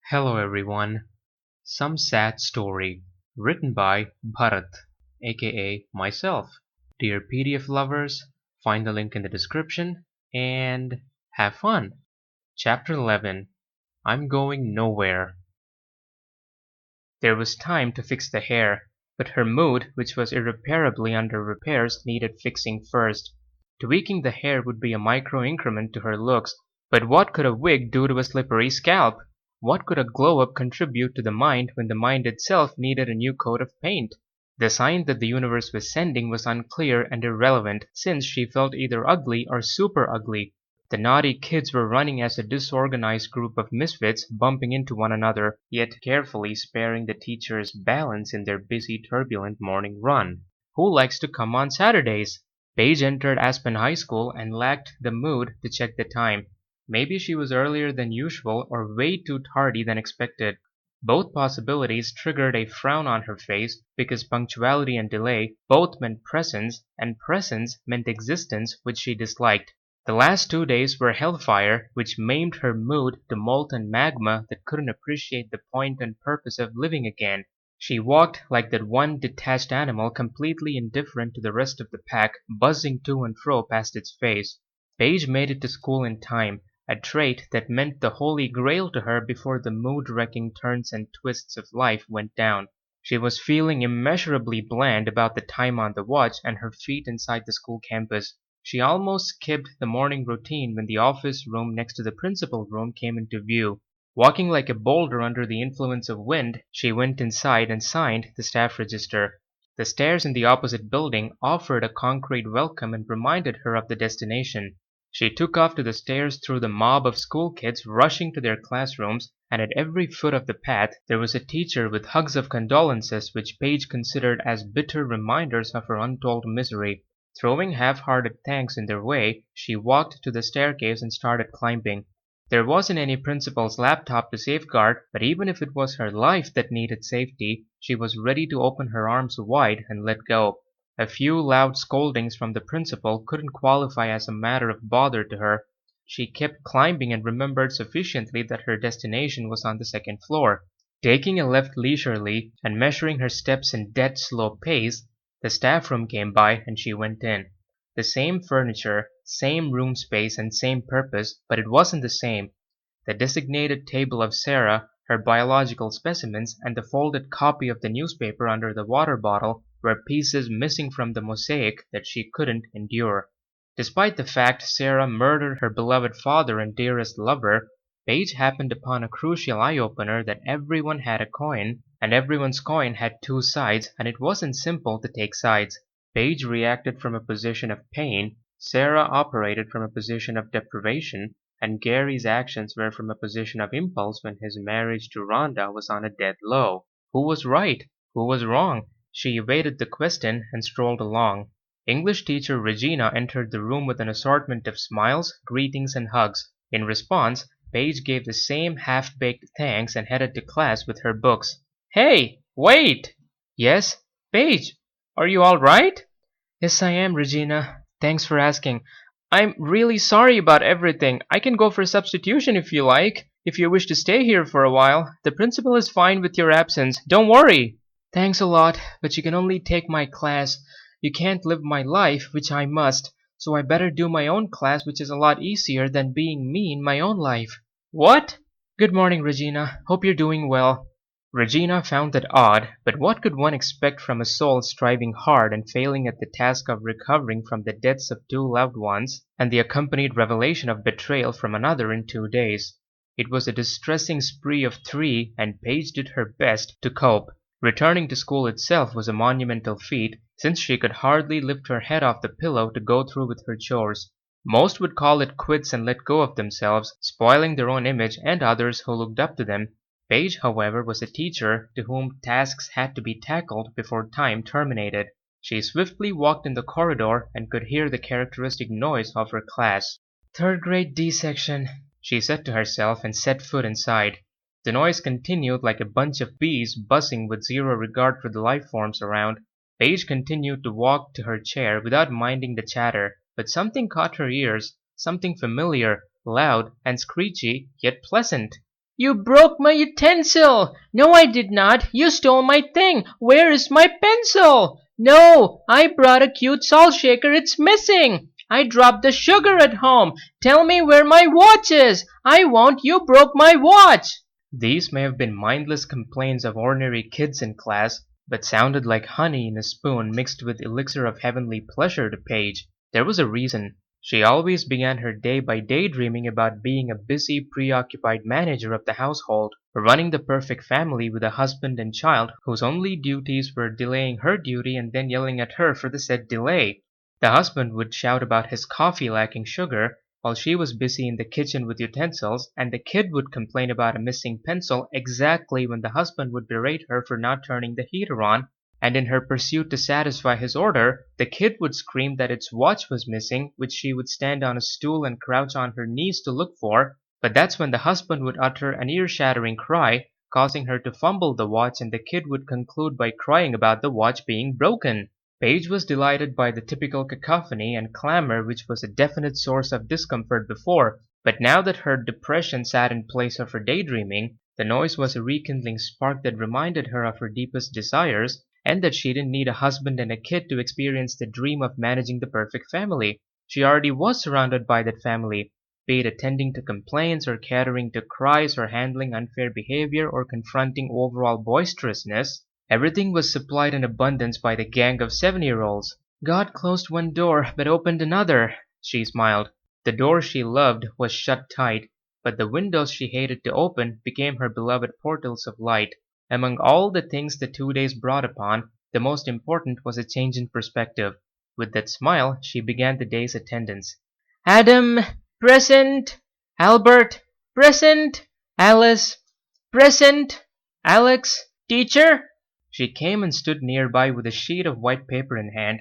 Hello everyone. Some sad story written by Bharat, aka myself. Dear PDF lovers, find the link in the description and have fun. Chapter 11. I'm going nowhere. There was time to fix the hair, but her mood, which was irreparably under repairs, needed fixing first. Tweaking the hair would be a micro increment to her looks, but what could a wig do to a slippery scalp? What could a glow-up contribute to the mind when the mind itself needed a new coat of paint? The sign that the universe was sending was unclear and irrelevant, since she felt either ugly or super ugly. The naughty kids were running as a disorganized group of misfits, bumping into one another, yet carefully sparing the teacher's balance in their busy, turbulent morning run. Who likes to come on Saturdays? Paige entered Aspen High School and lacked the mood to check the time. Maybe she was earlier than usual or way too tardy than expected. Both possibilities triggered a frown on her face because punctuality and delay both meant presence, and presence meant existence, which she disliked. The last 2 days were hellfire, which maimed her mood to molten magma that couldn't appreciate the point and purpose of living again. She walked like that one detached animal completely indifferent to the rest of the pack, buzzing to and fro past its face. Paige made it to school in time, a trait that meant the holy grail to her before the mood-wrecking turns and twists of life went down. She was feeling immeasurably bland about the time on the watch and her feet inside the school campus. She almost skipped the morning routine when the office room next to the principal room came into view. Walking like a boulder under the influence of wind, she went inside and signed the staff register. The stairs in the opposite building offered a concrete welcome and reminded her of the destination. She took off to the stairs through the mob of school kids rushing to their classrooms, and at every foot of the path there was a teacher with hugs of condolences which Paige considered as bitter reminders of her untold misery. Throwing half-hearted thanks in their way, she walked to the staircase and started climbing. There wasn't any principal's laptop to safeguard, but even if it was her life that needed safety, she was ready to open her arms wide and let go. A few loud scoldings from the principal couldn't qualify as a matter of bother to her. She kept climbing and remembered sufficiently that her destination was on the second floor. Taking a left leisurely and measuring her steps in dead slow pace, the staff room came by and she went in. The same furniture, same room space and same purpose, but it wasn't the same. The designated table of Sarah, her biological specimens, and the folded copy of the newspaper under the water bottle were pieces missing from the mosaic that she couldn't endure. Despite the fact Sarah murdered her beloved father and dearest lover, Paige happened upon a crucial eye-opener that everyone had a coin, and everyone's coin had two sides, and it wasn't simple to take sides. Paige reacted from a position of pain, Sarah operated from a position of deprivation, and Gary's actions were from a position of impulse when his marriage to Rhonda was on a dead low. Who was right? Who was wrong? She evaded the question and strolled along. English teacher Regina entered the room with an assortment of smiles, greetings, and hugs. In response, Paige gave the same half-baked thanks and headed to class with her books. Hey, wait! Yes? Paige, are you all right? Yes, I am, Regina. Thanks for asking. I'm really sorry about everything. I can go for substitution if you like. If you wish to stay here for a while, the principal is fine with your absence. Don't worry. Thanks a lot, but you can only take my class. You can't live my life, which I must, so I better do my own class, which is a lot easier than being me in my own life. What? Good morning, Regina. Hope you're doing well. Regina found that odd, but what could one expect from a soul striving hard and failing at the task of recovering from the deaths of two loved ones, and the accompanied revelation of betrayal from another in 2 days? It was a distressing spree of 3, and Paige did her best to cope. Returning to school itself was a monumental feat, since she could hardly lift her head off the pillow to go through with her chores. Most would call it quits and let go of themselves, spoiling their own image and others who looked up to them. Paige, however, was a teacher to whom tasks had to be tackled before time terminated. She swiftly walked in the corridor and could hear the characteristic noise of her class. Third grade D section, she said to herself and set foot inside. The noise continued like a bunch of bees buzzing with zero regard for the life forms around. Paige continued to walk to her chair without minding the chatter, but something caught her ears, something familiar, loud, and screechy, yet pleasant. You broke my utensil! No, I did not. You stole my thing. Where is my pencil? No, I brought a cute salt shaker. It's missing. I dropped the sugar at home. Tell me where my watch is. I won't. You broke my watch. These may have been mindless complaints of ordinary kids in class, but sounded like honey in a spoon mixed with elixir of heavenly pleasure to Paige. There was a reason. She always began her day by daydreaming about being a busy, preoccupied manager of the household, running the perfect family with a husband and child whose only duties were delaying her duty and then yelling at her for the said delay. The husband would shout about his coffee lacking sugar, while she was busy in the kitchen with utensils, and the kid would complain about a missing pencil exactly when the husband would berate her for not turning the heater on, and in her pursuit to satisfy his order, the kid would scream that its watch was missing, which she would stand on a stool and crouch on her knees to look for, but that's when the husband would utter an ear-shattering cry, causing her to fumble the watch, and the kid would conclude by crying about the watch being broken. Paige was delighted by the typical cacophony and clamor which was a definite source of discomfort before, but now that her depression sat in place of her daydreaming, the noise was a rekindling spark that reminded her of her deepest desires, and that she didn't need a husband and a kid to experience the dream of managing the perfect family. She already was surrounded by that family, be it attending to complaints or catering to cries or handling unfair behavior or confronting overall boisterousness. Everything was supplied in abundance by the gang of 7-year-olds. God closed one door but opened another, she smiled. The door she loved was shut tight, but the windows she hated to open became her beloved portals of light. Among all the things the 2 days brought upon, the most important was a change in perspective. With that smile, she began the day's attendance. Adam, present. Albert, present. Alice, present. Alex, teacher. She came and stood nearby with a sheet of white paper in hand.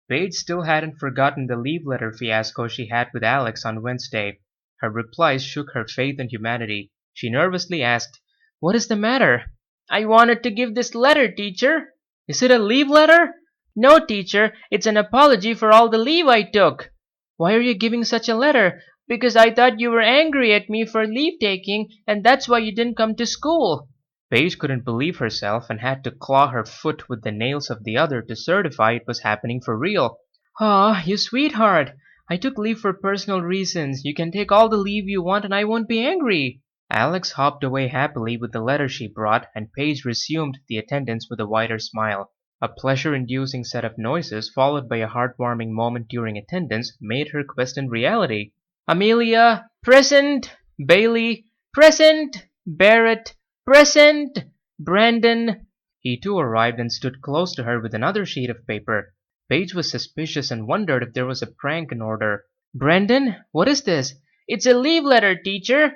Paige still hadn't forgotten the leave letter fiasco she had with Alex on Wednesday. Her replies shook her faith in humanity. She nervously asked, "What is the matter?" I wanted to give this letter, teacher. Is it a leave letter? No, teacher, it's an apology for all the leave I took. Why are you giving such a letter? Because I thought you were angry at me for leave taking, and that's why you didn't come to school. Paige couldn't believe herself and had to claw her foot with the nails of the other to certify it was happening for real. Aw, you sweetheart. I took leave for personal reasons. You can take all the leave you want and I won't be angry. Alex hopped away happily with the letter she brought, and Paige resumed the attendance with a wider smile. A pleasure-inducing set of noises, followed by a heartwarming moment during attendance, made her question reality. Amelia, present. Bailey, present. Barrett, present. Brandon. He too arrived and stood close to her with another sheet of paper. Paige was suspicious and wondered if there was a prank in order. Brandon, what is this? It's a leave letter, teacher.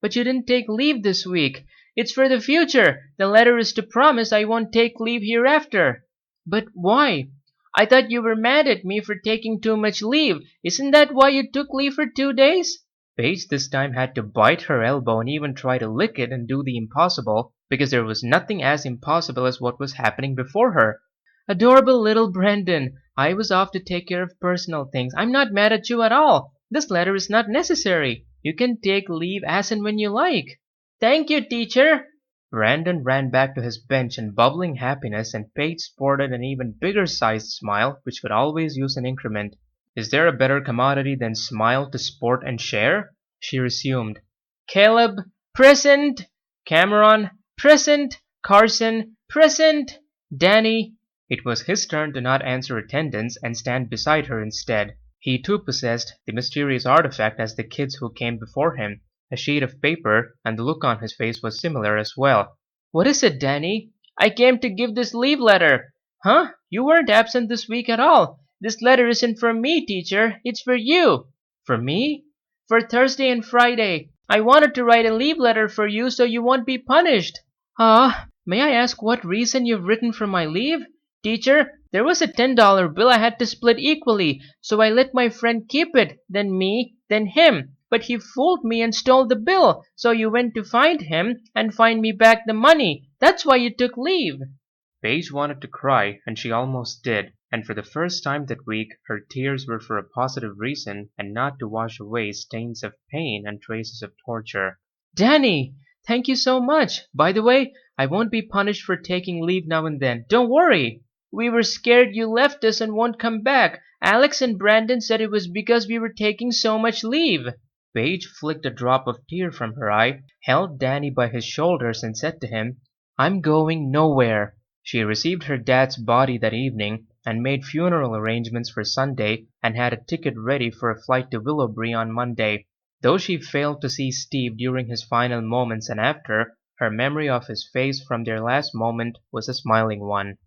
But you didn't take leave this week. It's for the future. The letter is to promise I won't take leave hereafter. But why? I thought you were mad at me for taking too much leave. Isn't that why you took leave for 2 days? Paige this time had to bite her elbow and even try to lick it and do the impossible, because there was nothing as impossible as what was happening before her. Adorable little Brandon, I was off to take care of personal things. I'm not mad at you at all. This letter is not necessary. You can take leave as and when you like. Thank you, teacher. Brandon ran back to his bench in bubbling happiness, and Paige sported an even bigger-sized smile, which could always use an increment. Is there a better commodity than smile to sport and share? She resumed. Caleb, present. Cameron, present. Carson, present. Danny. It was his turn to not answer attendance and stand beside her instead. He too possessed the mysterious artifact as the kids who came before him. A sheet of paper, and the look on his face was similar as well. What is it, Danny? I came to give this leave letter. Huh? You weren't absent this week at all. This letter isn't for me, teacher. It's for you. For me? For Thursday and Friday. I wanted to write a leave letter for you so you won't be punished. May I ask what reason you've written for my leave? Teacher, there was a $10 bill I had to split equally, so I let my friend keep it, then me, then him. But he fooled me and stole the bill, so you went to find him and find me back the money. That's why you took leave. Paige wanted to cry, and she almost did, and for the first time that week her tears were for a positive reason and not to wash away stains of pain and traces of torture. Danny, Thank you so much. By the way, I won't be punished for taking leave now and then. Don't worry. We were scared you left us and won't come back. Alex and Brandon said it was because we were taking so much leave. Paige flicked a drop of tear from her eye, held Danny by his shoulders, and said to him, I'm going nowhere. She received her dad's body that evening and made funeral arrangements for Sunday and had a ticket ready for a flight to Willowbury on Monday. Though she failed to see Steve during his final moments and after, her memory of his face from their last moment was a smiling one.